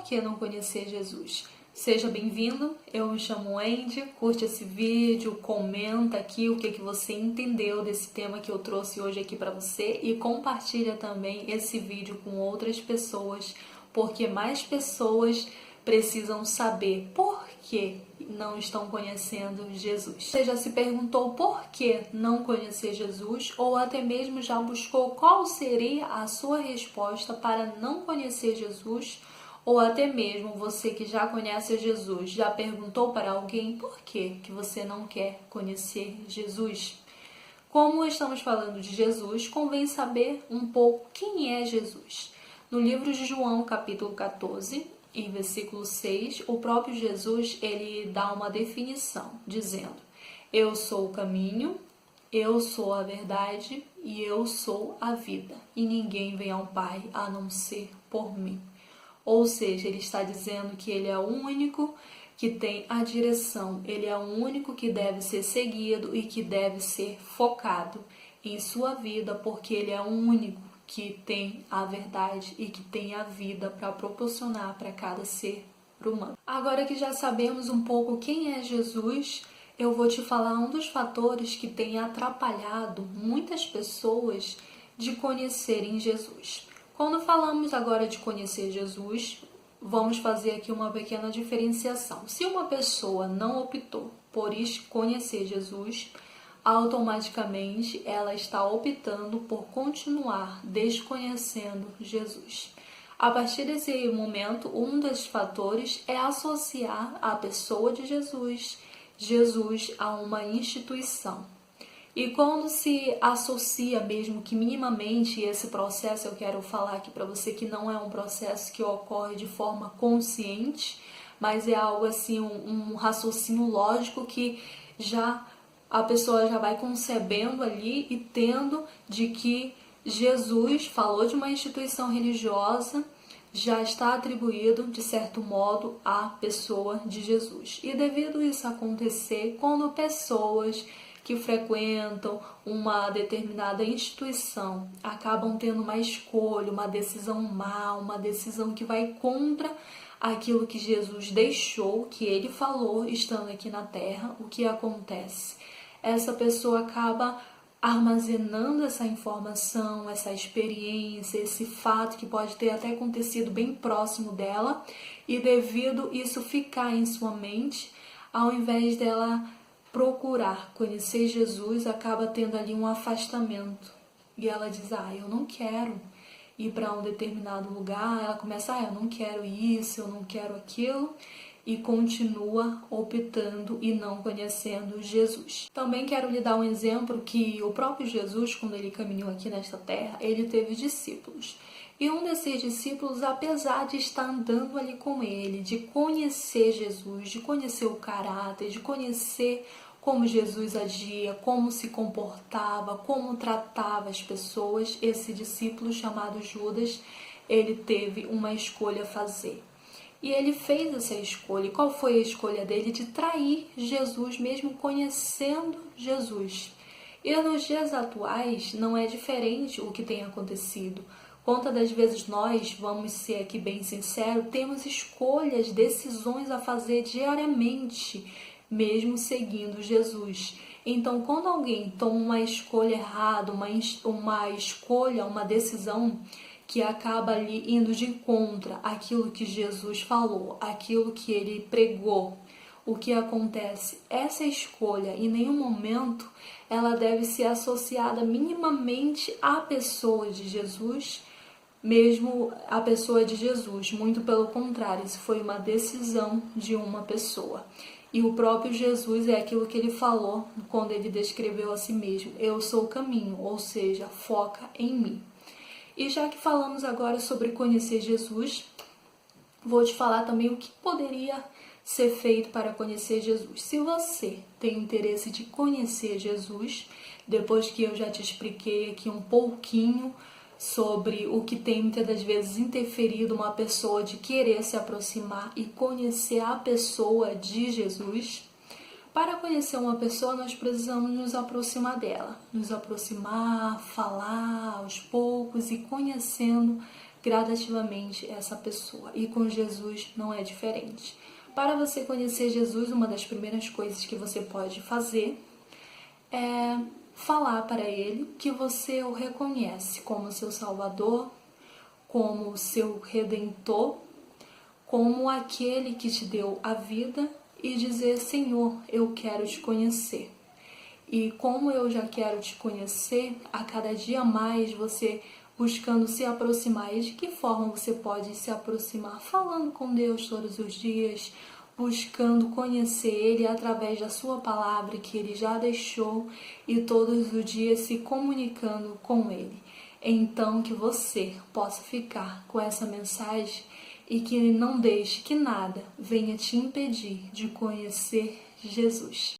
por que não conhecer Jesus? Seja bem-vindo, eu me chamo Andy, curte esse vídeo, comenta aqui o que você entendeu desse tema que eu trouxe hoje aqui para você e compartilha também esse vídeo com outras pessoas, porque mais pessoas precisam saber por que não estão conhecendo Jesus. Você já se perguntou por que não conhecer Jesus ou até mesmo já buscou qual seria a sua resposta para não conhecer Jesus? Ou até mesmo você que já conhece Jesus, já perguntou para alguém por que você não quer conhecer Jesus? Como estamos falando de Jesus, convém saber um pouco quem é Jesus. No livro de João, capítulo 14, em versículo 6, o próprio Jesus ele dá uma definição, dizendo: eu sou o caminho, eu sou a verdade e eu sou a vida, e ninguém vem ao Pai a não ser por mim. Ou seja, ele está dizendo que ele é o único que tem a direção, ele é o único que deve ser seguido e que deve ser focado em sua vida, porque ele é o único que tem a verdade e que tem a vida para proporcionar para cada ser humano. Agora que já sabemos um pouco quem é Jesus, eu vou te falar um dos fatores que tem atrapalhado muitas pessoas de conhecerem Jesus. Quando falamos agora de conhecer Jesus, vamos fazer aqui uma pequena diferenciação. Se uma pessoa não optou por conhecer Jesus, automaticamente ela está optando por continuar desconhecendo Jesus. A partir desse momento, um dos fatores é associar a pessoa de Jesus a uma instituição. E quando se associa mesmo que minimamente esse processo, eu quero falar aqui para você que não é um processo que ocorre de forma consciente, mas é algo assim, um raciocínio lógico que já a pessoa já vai concebendo ali e tendo de que Jesus falou de uma instituição religiosa, já está atribuído, de certo modo, à pessoa de Jesus. E devido a isso acontecer, quando pessoas que frequentam uma determinada instituição acabam tendo uma escolha, uma decisão má, uma decisão que vai contra aquilo que Jesus deixou, que ele falou estando aqui na Terra, o que acontece? Essa pessoa acaba armazenando essa informação, essa experiência, esse fato que pode ter até acontecido bem próximo dela, e devido isso ficar em sua mente, ao invés dela procurar conhecer Jesus, acaba tendo ali um afastamento. E ela diz, eu não quero ir para um determinado lugar. Ela começa, eu não quero isso, eu não quero aquilo. E continua optando e não conhecendo Jesus. Também quero lhe dar um exemplo que o próprio Jesus, quando ele caminhou aqui nesta terra, ele teve discípulos. E um desses discípulos, apesar de estar andando ali com ele, de conhecer Jesus, de conhecer o caráter, de conhecer como Jesus agia, como se comportava, como tratava as pessoas, esse discípulo chamado Judas, ele teve uma escolha a fazer. E ele fez essa escolha. E qual foi a escolha dele? De trair Jesus, mesmo conhecendo Jesus. E nos dias atuais não é diferente o que tem acontecido. Quantas das vezes nós, vamos ser aqui bem sinceros, temos escolhas, decisões a fazer diariamente, mesmo seguindo Jesus. Então, quando alguém toma uma escolha errada, uma escolha, uma decisão que acaba ali indo de contra aquilo que Jesus falou, aquilo que ele pregou, o que acontece? Essa escolha, em nenhum momento, ela deve ser associada minimamente à pessoa de Jesus, mesmo a pessoa de Jesus, muito pelo contrário, isso foi uma decisão de uma pessoa. E o próprio Jesus é aquilo que ele falou quando ele descreveu a si mesmo, eu sou o caminho, ou seja, foca em mim. E já que falamos agora sobre conhecer Jesus, vou te falar também o que poderia ser feito para conhecer Jesus. Se você tem interesse de conhecer Jesus, depois que eu já te expliquei aqui um pouquinho sobre o que tem muitas das vezes interferido uma pessoa de querer se aproximar e conhecer a pessoa de Jesus. Para conhecer uma pessoa, nós precisamos nos aproximar dela. Nos aproximar, falar aos poucos e conhecendo gradativamente essa pessoa. E com Jesus não é diferente. Para você conhecer Jesus, uma das primeiras coisas que você pode fazer é falar para Ele que você o reconhece como seu Salvador, como seu Redentor, como aquele que te deu a vida e dizer: Senhor, eu quero te conhecer. E como eu já quero te conhecer, a cada dia mais você buscando se aproximar. E de que forma você pode se aproximar? Falando com Deus todos os dias, buscando conhecer Ele através da sua palavra que Ele já deixou e todos os dias se comunicando com Ele. Então que você possa ficar com essa mensagem e que não deixe que nada venha te impedir de conhecer Jesus.